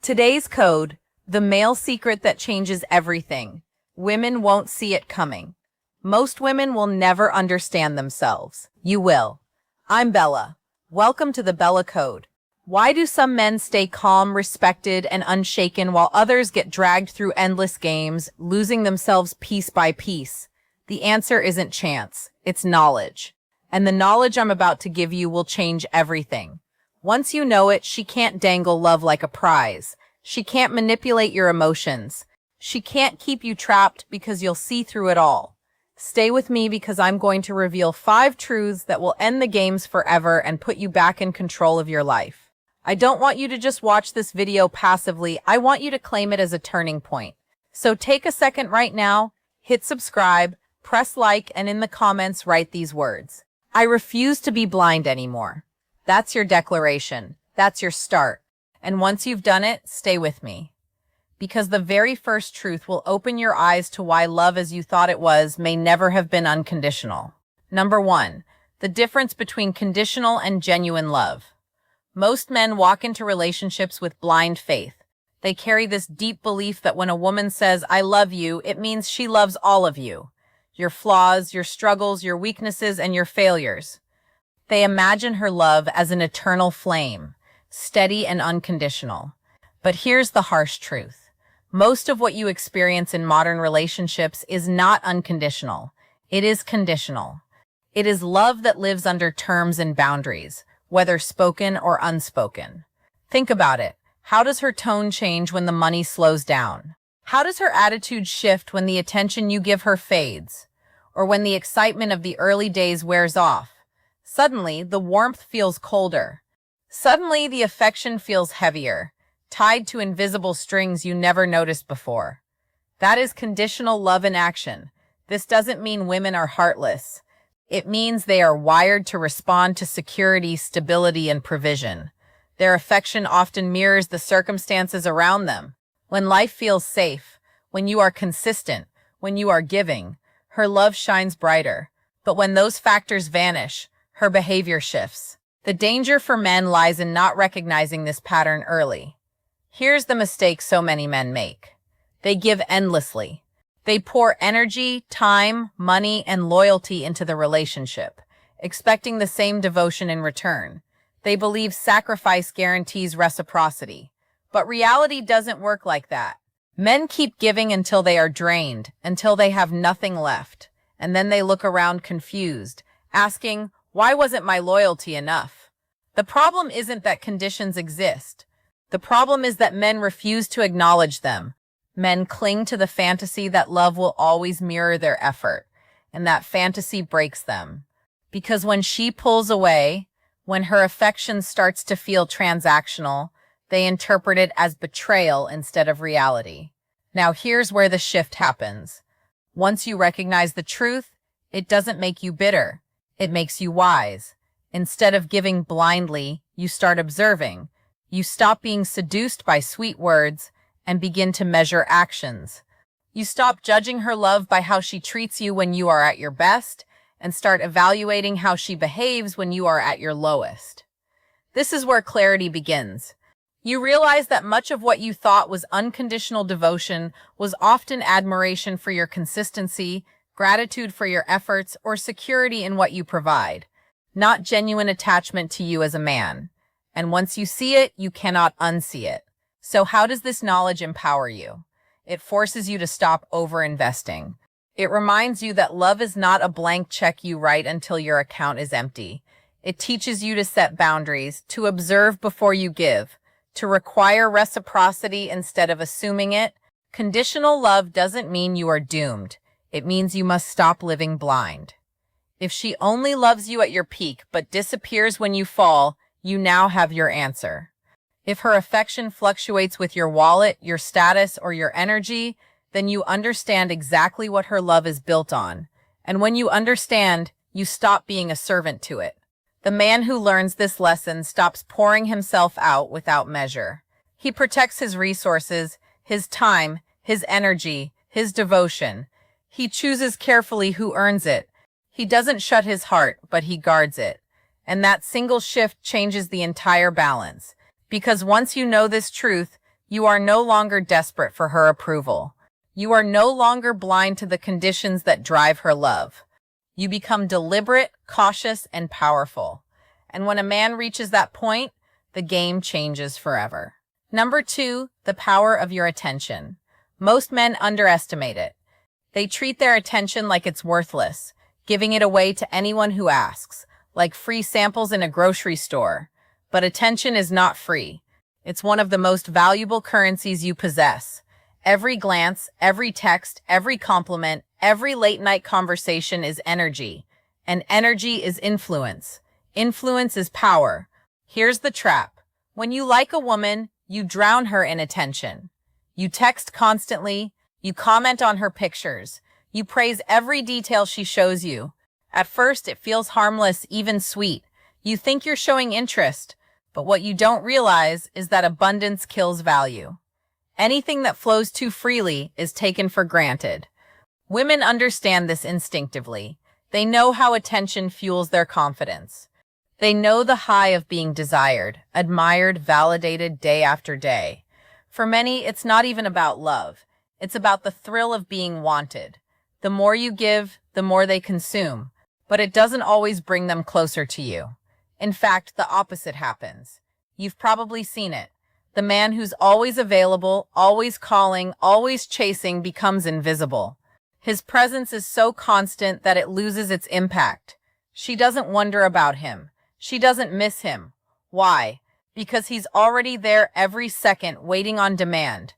Today's code, the male secret that changes everything. Women won't see it coming. Most women will never understand themselves. You will. I'm Bella. Welcome to the Bella Code. Why do some men stay calm, respected, and unshaken while others get dragged through endless games, losing themselves piece by piece? The answer isn't chance, it's knowledge. And the knowledge I'm about to give you will change everything. Once you know it, she can't dangle love like a prize. She can't manipulate your emotions. She can't keep you trapped because you'll see through it all. Stay with me because I'm going to reveal 5 truths that will end the games forever and put you back in control of your life. I don't want you to just watch this video passively. I want you to claim it as a turning point. So take a second right now, hit subscribe, press like, and in the comments write these words. I refuse to be blind anymore. That's your declaration. That's your start. And once you've done it, stay with me. Because the very first truth will open your eyes to why love as you thought it was may never have been unconditional. Number 1, the difference between conditional and genuine love. Most men walk into relationships with blind faith. They carry this deep belief that when a woman says, "I love you," it means she loves all of you. Your flaws, your struggles, your weaknesses, and your failures. They imagine her love as an eternal flame, steady and unconditional. But here's the harsh truth. Most of what you experience in modern relationships is not unconditional. It is conditional. It is love that lives under terms and boundaries, whether spoken or unspoken. Think about it. How does her tone change when the money slows down? How does her attitude shift when the attention you give her fades? Or when the excitement of the early days wears off? Suddenly, the warmth feels colder. Suddenly, the affection feels heavier, tied to invisible strings you never noticed before. That is conditional love in action. This doesn't mean women are heartless. It means they are wired to respond to security, stability, and provision. Their affection often mirrors the circumstances around them. When life feels safe, when you are consistent, when you are giving, her love shines brighter. But when those factors vanish, her behavior shifts. The danger for men lies in not recognizing this pattern early. Here's the mistake so many men make. They give endlessly. They pour energy, time, money, and loyalty into the relationship, expecting the same devotion in return. They believe sacrifice guarantees reciprocity. But reality doesn't work like that. Men keep giving until they are drained, until they have nothing left. And then they look around confused, asking, "Why wasn't my loyalty enough?" The problem isn't that conditions exist. The problem is that men refuse to acknowledge them. Men cling to the fantasy that love will always mirror their effort, and that fantasy breaks them. Because when she pulls away, when her affection starts to feel transactional, they interpret it as betrayal instead of reality. Now here's where the shift happens. Once you recognize the truth, it doesn't make you bitter. It makes you wise. Instead of giving blindly, you start observing. You stop being seduced by sweet words and begin to measure actions. You stop judging her love by how she treats you when you are at your best and start evaluating how she behaves when you are at your lowest. This is where clarity begins. You realize that much of what you thought was unconditional devotion was often admiration for your consistency, gratitude for your efforts, or security in what you provide, not genuine attachment to you as a man. And once you see it, you cannot unsee it. So how does this knowledge empower you? It forces you to stop over-investing. It reminds you that love is not a blank check you write until your account is empty. It teaches you to set boundaries, to observe before you give, to require reciprocity instead of assuming it. Conditional love doesn't mean you are doomed. It means you must stop living blind. If she only loves you at your peak but disappears when you fall, you now have your answer. If her affection fluctuates with your wallet, your status, or your energy, then you understand exactly what her love is built on. And when you understand, you stop being a servant to it. The man who learns this lesson stops pouring himself out without measure. He protects his resources, his time, his energy, his devotion. He chooses carefully who earns it. He doesn't shut his heart, but he guards it. And that single shift changes the entire balance. Because once you know this truth, You are no longer desperate for her approval. You are no longer blind to the conditions that drive her love. You become deliberate, cautious, and powerful. And when a man reaches that point, the game changes forever. Number 2, the power of your attention. Most men underestimate it. They treat their attention like it's worthless, giving it away to anyone who asks, like free samples in a grocery store. But attention is not free. It's one of the most valuable currencies you possess. Every glance, every text, every compliment, every late-night conversation is energy. And energy is influence. Influence is power. Here's the trap. When you like a woman, you drown her in attention. You text constantly. You comment on her pictures. You praise every detail she shows you. At first, it feels harmless, even sweet. You think you're showing interest, but what you don't realize is that abundance kills value. Anything that flows too freely is taken for granted. Women understand this instinctively. They know how attention fuels their confidence. They know the high of being desired, admired, validated day after day. For many, it's not even about love. It's about the thrill of being wanted. The more you give, the more they consume, but it doesn't always bring them closer to you. In fact, the opposite happens. You've probably seen it. The man who's always available, always calling, always chasing becomes invisible. His presence is so constant that it loses its impact. She doesn't wonder about him. She doesn't miss him. Why? Because he's already there every second, waiting on demand.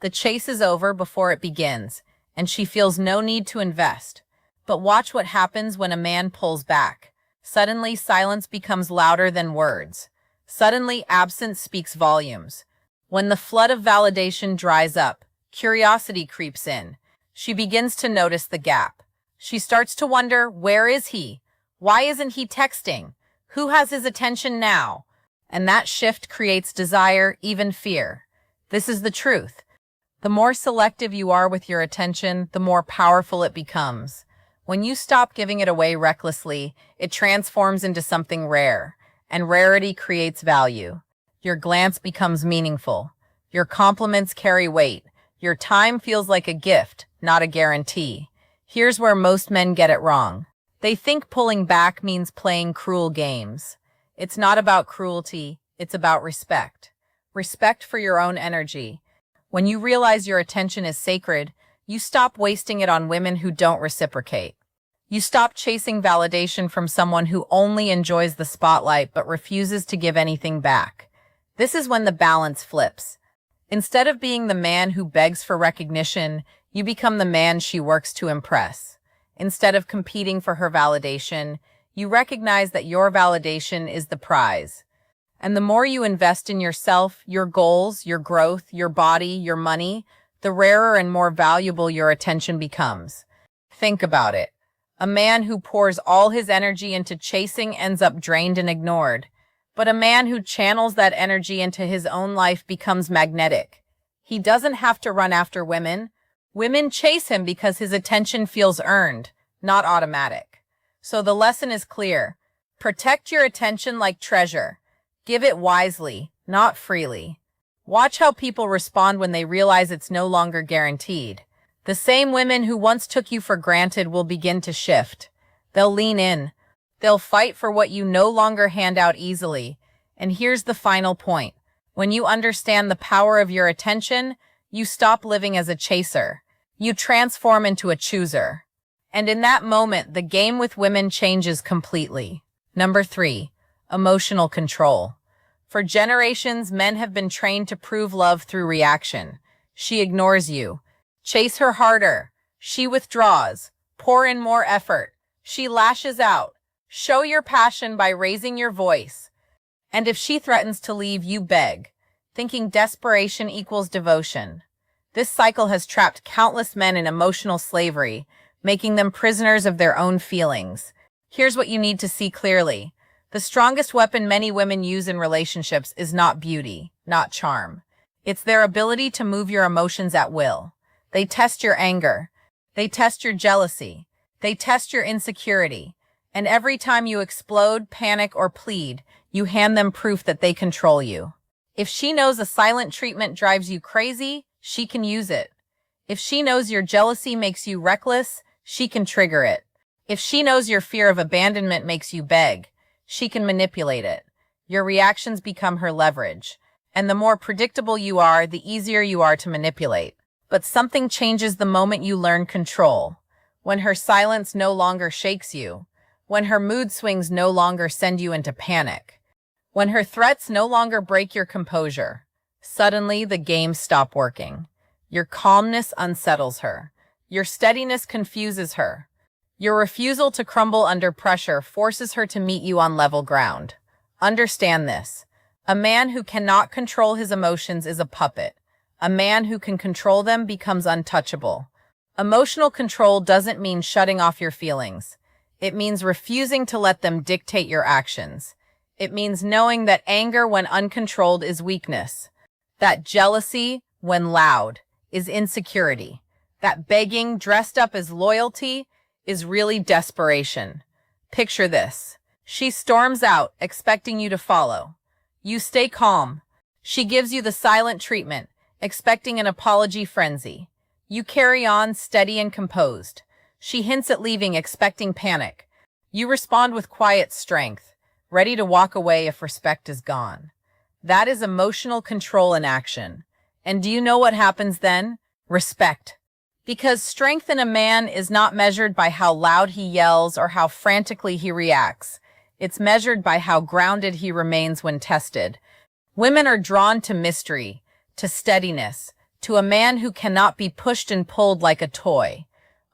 The chase is over before it begins, and she feels no need to invest. But watch what happens when a man pulls back. Suddenly, silence becomes louder than words. Suddenly, absence speaks volumes. When the flood of validation dries up, curiosity creeps in. She begins to notice the gap. She starts to wonder, where is he? Why isn't he texting? Who has his attention now? And that shift creates desire, even fear. This is the truth. The more selective you are with your attention, the more powerful it becomes. When you stop giving it away recklessly, it transforms into something rare, and rarity creates value. Your glance becomes meaningful. Your compliments carry weight. Your time feels like a gift, not a guarantee. Here's where most men get it wrong. They think pulling back means playing cruel games. It's not about cruelty, it's about respect. Respect for your own energy. When you realize your attention is sacred, you stop wasting it on women who don't reciprocate. You stop chasing validation from someone who only enjoys the spotlight but refuses to give anything back. This is when the balance flips. Instead of being the man who begs for recognition, you become the man she works to impress. Instead of competing for her validation, you recognize that your validation is the prize. And the more you invest in yourself, your goals, your growth, your body, your money, the rarer and more valuable your attention becomes. Think about it. A man who pours all his energy into chasing ends up drained and ignored. But a man who channels that energy into his own life becomes magnetic. He doesn't have to run after women. Women chase him because his attention feels earned, not automatic. So the lesson is clear. Protect your attention like treasure. Give it wisely, not freely. Watch how people respond when they realize it's no longer guaranteed. The same women who once took you for granted will begin to shift. They'll lean in. They'll fight for what you no longer hand out easily. And here's the final point. When you understand the power of your attention, you stop living as a chaser. You transform into a chooser. And in that moment, the game with women changes completely. Number 3, emotional control. For generations, men have been trained to prove love through reaction. She ignores you. Chase her harder. She withdraws. Pour in more effort. She lashes out. Show your passion by raising your voice. And if she threatens to leave, you beg, thinking desperation equals devotion. This cycle has trapped countless men in emotional slavery, making them prisoners of their own feelings. Here's what you need to see clearly. The strongest weapon many women use in relationships is not beauty, not charm. It's their ability to move your emotions at will. They test your anger. They test your jealousy. They test your insecurity. And every time you explode, panic, or plead, you hand them proof that they control you. If she knows a silent treatment drives you crazy, she can use it. If she knows your jealousy makes you reckless, she can trigger it. If she knows your fear of abandonment makes you beg, she can manipulate it. Your reactions become her leverage. And the more predictable you are, the easier you are to manipulate. But something changes the moment you learn control. When her silence no longer shakes you. When her mood swings no longer send you into panic. When her threats no longer break your composure. Suddenly, the games stop working. Your calmness unsettles her. Your steadiness confuses her. Your refusal to crumble under pressure forces her to meet you on level ground. Understand this. A man who cannot control his emotions is a puppet. A man who can control them becomes untouchable. Emotional control doesn't mean shutting off your feelings. It means refusing to let them dictate your actions. It means knowing that anger when uncontrolled is weakness. That jealousy, when loud, is insecurity. That begging dressed up as loyalty is really desperation. Picture this. She storms out, expecting you to follow. You stay calm. She gives you the silent treatment, expecting an apology frenzy. You carry on, steady and composed. She hints at leaving, expecting panic. You respond with quiet strength, ready to walk away if respect is gone. That is emotional control in action. And do you know what happens then? Respect. Because strength in a man is not measured by how loud he yells or how frantically he reacts. It's measured by how grounded he remains when tested. Women are drawn to mystery, to steadiness, to a man who cannot be pushed and pulled like a toy.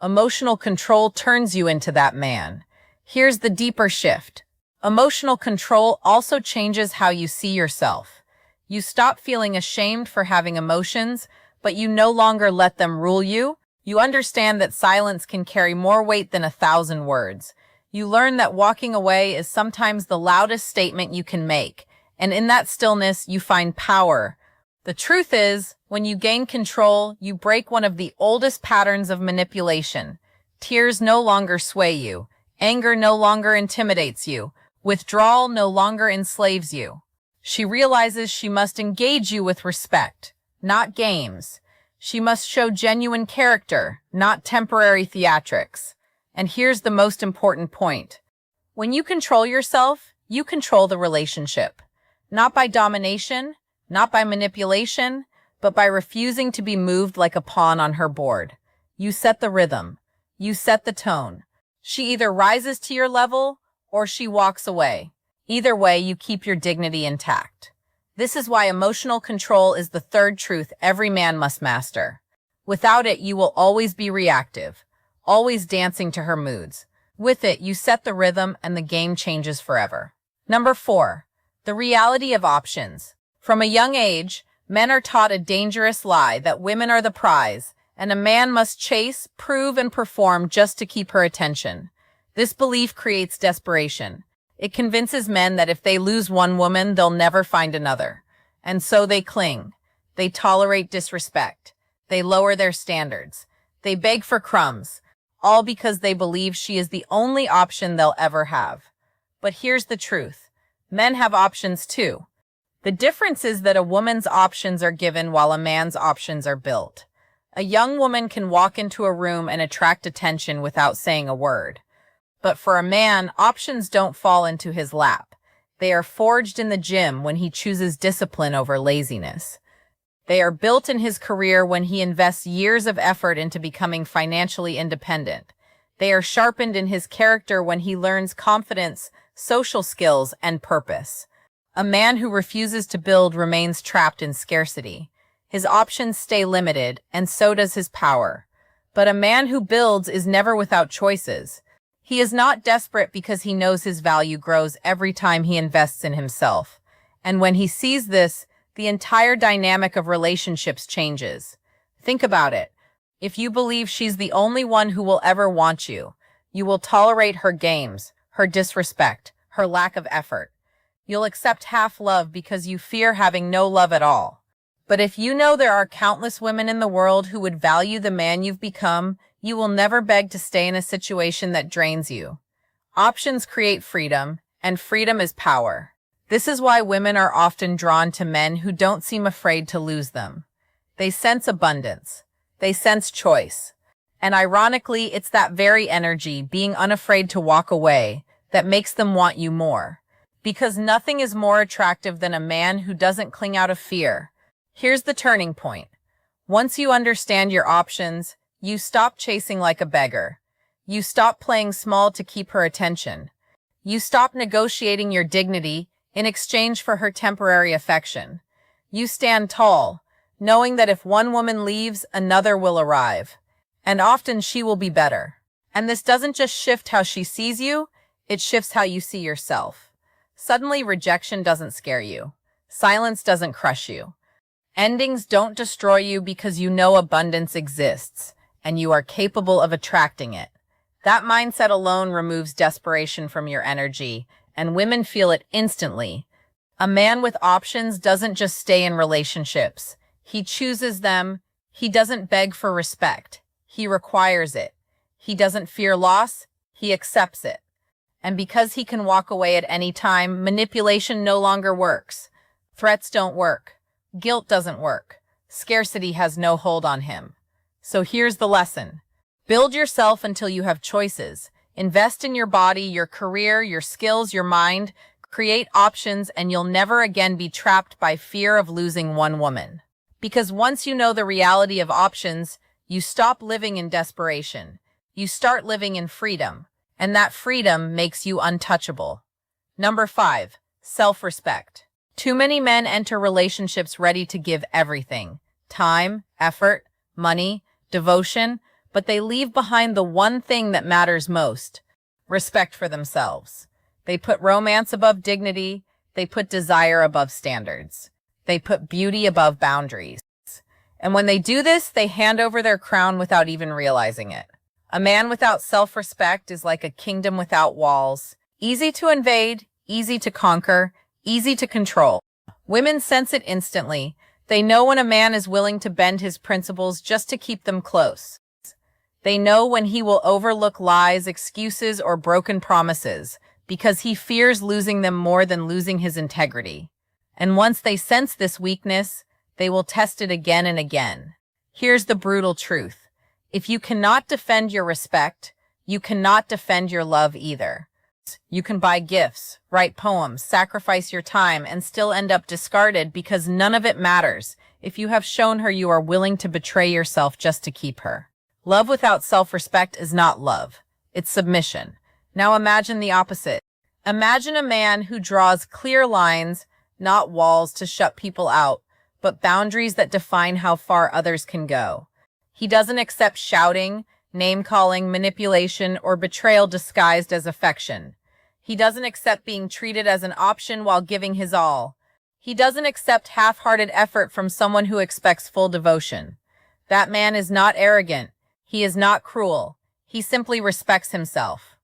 Emotional control turns you into that man. Here's the deeper shift. Emotional control also changes how you see yourself. You stop feeling ashamed for having emotions, but you no longer let them rule you. You understand that silence can carry more weight than 1,000 words. You learn that walking away is sometimes the loudest statement you can make, and in that stillness, you find power. The truth is, when you gain control, you break one of the oldest patterns of manipulation. Tears no longer sway you. Anger no longer intimidates you. Withdrawal no longer enslaves you. She realizes she must engage you with respect, not games. She must show genuine character, not temporary theatrics. And here's the most important point. When you control yourself, you control the relationship. Not by domination, not by manipulation, but by refusing to be moved like a pawn on her board. You set the rhythm. You set the tone. She either rises to your level or she walks away. Either way, you keep your dignity intact. This is why emotional control is the third truth every man must master. Without it, you will always be reactive, always dancing to her moods. With it, you set the rhythm and the game changes forever. Number 4, the reality of options. From a young age, men are taught a dangerous lie that women are the prize, and a man must chase, prove, and perform just to keep her attention. This belief creates desperation. It convinces men that if they lose one woman, they'll never find another. And so they cling. They tolerate disrespect. They lower their standards. They beg for crumbs, all because they believe she is the only option they'll ever have. But here's the truth. Men have options too. The difference is that a woman's options are given while a man's options are built. A young woman can walk into a room and attract attention without saying a word. But for a man, options don't fall into his lap. They are forged in the gym when he chooses discipline over laziness. They are built in his career when he invests years of effort into becoming financially independent. They are sharpened in his character when he learns confidence, social skills, and purpose. A man who refuses to build remains trapped in scarcity. His options stay limited, and so does his power. But a man who builds is never without choices. He is not desperate because he knows his value grows every time he invests in himself. And when he sees this, the entire dynamic of relationships changes. Think about it. If you believe she's the only one who will ever want you, you will tolerate her games, her disrespect, her lack of effort. You'll accept half love because you fear having no love at all. But if you know there are countless women in the world who would value the man you've become, you will never beg to stay in a situation that drains you. Options create freedom, and freedom is power. This is why women are often drawn to men who don't seem afraid to lose them. They sense abundance. They sense choice. And ironically, it's that very energy, being unafraid to walk away, that makes them want you more. Because nothing is more attractive than a man who doesn't cling out of fear. Here's the turning point. Once you understand your options, you stop chasing like a beggar. You stop playing small to keep her attention. You stop negotiating your dignity in exchange for her temporary affection. You stand tall, knowing that if one woman leaves, another will arrive. And often she will be better. And this doesn't just shift how she sees you, it shifts how you see yourself. Suddenly, rejection doesn't scare you. Silence doesn't crush you. Endings don't destroy you because you know abundance exists, and you are capable of attracting it. That mindset alone removes desperation from your energy, and women feel it instantly. A man with options doesn't just stay in relationships. He chooses them. He doesn't beg for respect. He requires it. He doesn't fear loss. He accepts it. And because he can walk away at any time, manipulation no longer works. Threats don't work. Guilt doesn't work. Scarcity has no hold on him. So here's the lesson. Build yourself until you have choices. Invest in your body, your career, your skills, your mind. Create options, and you'll never again be trapped by fear of losing one woman. Because once you know the reality of options, you stop living in desperation. You start living in freedom. And that freedom makes you untouchable. Number 5, self-respect. Too many men enter relationships ready to give everything. Time, effort, money, devotion, but they leave behind the one thing that matters most, respect for themselves. They put romance above dignity. They put desire above standards. They put beauty above boundaries. And when they do this, they hand over their crown without even realizing it. A man without self-respect is like a kingdom without walls. Easy to invade, easy to conquer, easy to control. Women sense it instantly. They know when a man is willing to bend his principles just to keep them close. They know when he will overlook lies, excuses, or broken promises, because he fears losing them more than losing his integrity. And once they sense this weakness, they will test it again and again. Here's the brutal truth. If you cannot defend your respect, you cannot defend your love either. You can buy gifts, write poems, sacrifice your time, and still end up discarded because none of it matters if you have shown her you are willing to betray yourself just to keep her. Love without self-respect is not love. It's submission. Now imagine the opposite. Imagine a man who draws clear lines, not walls to shut people out, but boundaries that define how far others can go. He doesn't accept shouting, name-calling, manipulation, or betrayal disguised as affection. He doesn't accept being treated as an option while giving his all. He doesn't accept half-hearted effort from someone who expects full devotion. That man is not arrogant. He is not cruel. He simply respects himself.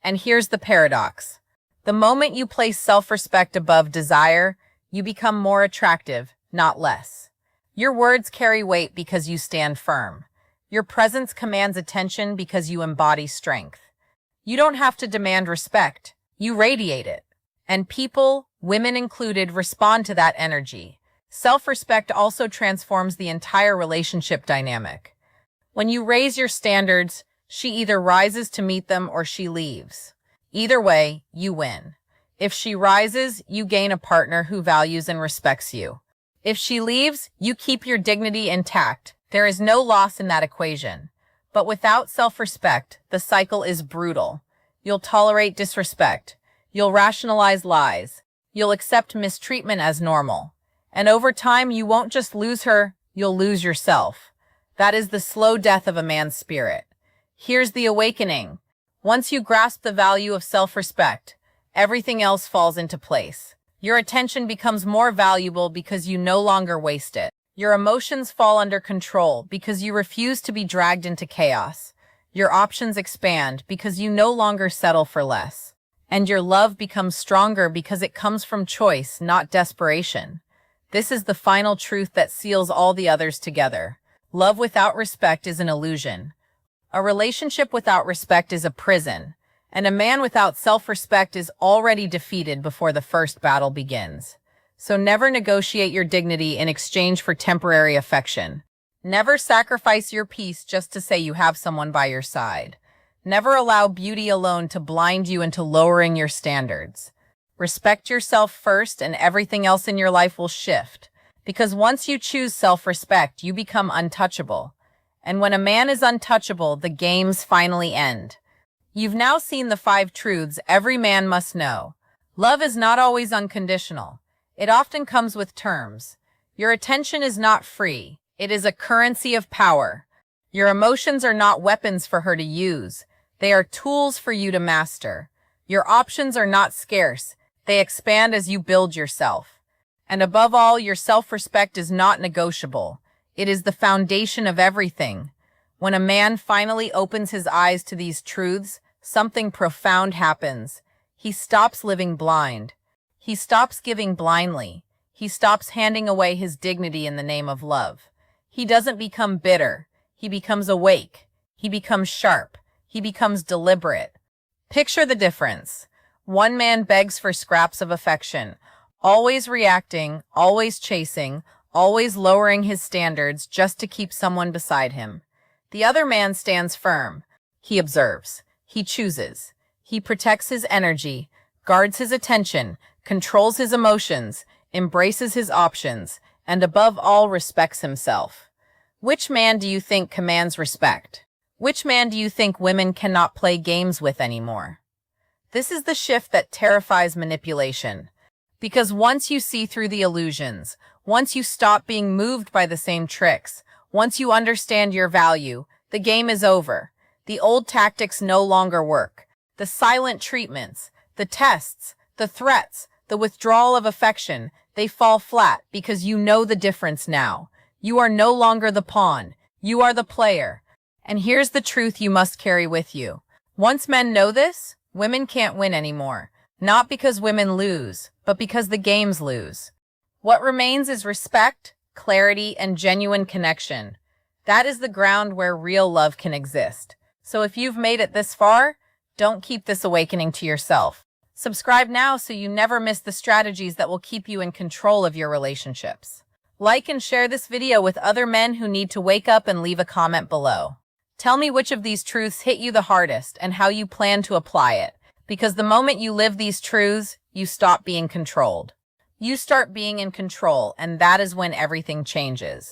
And here's the paradox. The moment you place self-respect above desire, you become more attractive, not less. Your words carry weight because you stand firm. Your presence commands attention because you embody strength. You don't have to demand respect. You radiate it. And people, women included, respond to that energy. Self-respect also transforms the entire relationship dynamic. When you raise your standards, she either rises to meet them or she leaves. Either way, you win. If she rises, you gain a partner who values and respects you. If she leaves, you keep your dignity intact. There is no loss in that equation. But without self-respect, the cycle is brutal. You'll tolerate disrespect. You'll rationalize lies. You'll accept mistreatment as normal. And over time, you won't just lose her, you'll lose yourself. That is the slow death of a man's spirit. Here's the awakening. Once you grasp the value of self-respect, everything else falls into place. Your attention becomes more valuable because you no longer waste it. Your emotions fall under control because you refuse to be dragged into chaos. Your options expand because you no longer settle for less. And your love becomes stronger because it comes from choice, not desperation. This is the final truth that seals all the others together. Love without respect is an illusion. A relationship without respect is a prison. And a man without self-respect is already defeated before the first battle begins. So never negotiate your dignity in exchange for temporary affection. Never sacrifice your peace just to say you have someone by your side. Never allow beauty alone to blind you into lowering your standards. Respect yourself first, and everything else in your life will shift. Because once you choose self-respect, you become untouchable. And when a man is untouchable, the games finally end. You've now seen the 5 truths every man must know. Love is not always unconditional. It often comes with terms. Your attention is not free. It is a currency of power. Your emotions are not weapons for her to use. They are tools for you to master. Your options are not scarce. They expand as you build yourself. And above all, your self-respect is not negotiable. It is the foundation of everything. When a man finally opens his eyes to these truths, something profound happens. He stops living blind. He stops giving blindly. He stops handing away his dignity in the name of love. He doesn't become bitter. He becomes awake. He becomes sharp. He becomes deliberate. Picture the difference. One man begs for scraps of affection, always reacting, always chasing, always lowering his standards just to keep someone beside him. The other man stands firm. He observes. He chooses. He protects his energy, guards his attention, controls his emotions, embraces his options, and above all respects himself. Which man do you think commands respect? Which man do you think women cannot play games with anymore? This is the shift that terrifies manipulation. Because once you see through the illusions, once you stop being moved by the same tricks, once you understand your value, the game is over. The old tactics no longer work. The silent treatments, the tests, the threats, the withdrawal of affection, they fall flat because you know the difference now. You are no longer the pawn. You are the player. And here's the truth you must carry with you. Once men know this, women can't win anymore. Not because women lose, but because the games lose. What remains is respect, clarity, and genuine connection. That is the ground where real love can exist. So if you've made it this far, don't keep this awakening to yourself. Subscribe now so you never miss the strategies that will keep you in control of your relationships. Like and share this video with other men who need to wake up, and leave a comment below. Tell me which of these truths hit you the hardest and how you plan to apply it. Because the moment you live these truths, you stop being controlled. You start being in control, and that is when everything changes.